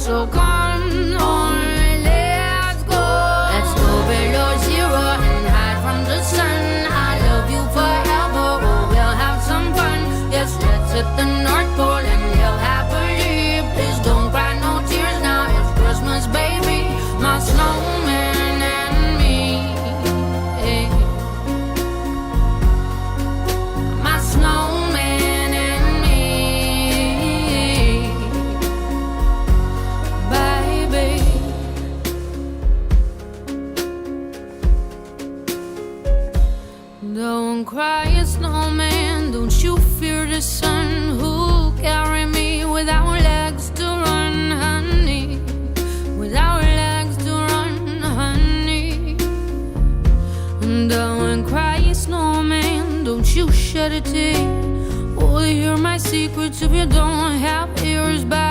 So come on, let's go. Let's go below zero and hide from the sun. I love you forever, oh, we'll have some fun. Yes, let's hit the North Pole and live happily. Please don't cry no tears now, it's Christmas, baby. My snowman and me, my snowman and me, baby. Don't cry, snowman, don't you fear the sun. Who'll carry me without legs to run, honey? Without legs to run, honey. Don't cry, snowman, don't you shed a tear. Oh, hear my secrets if you don't have ears back.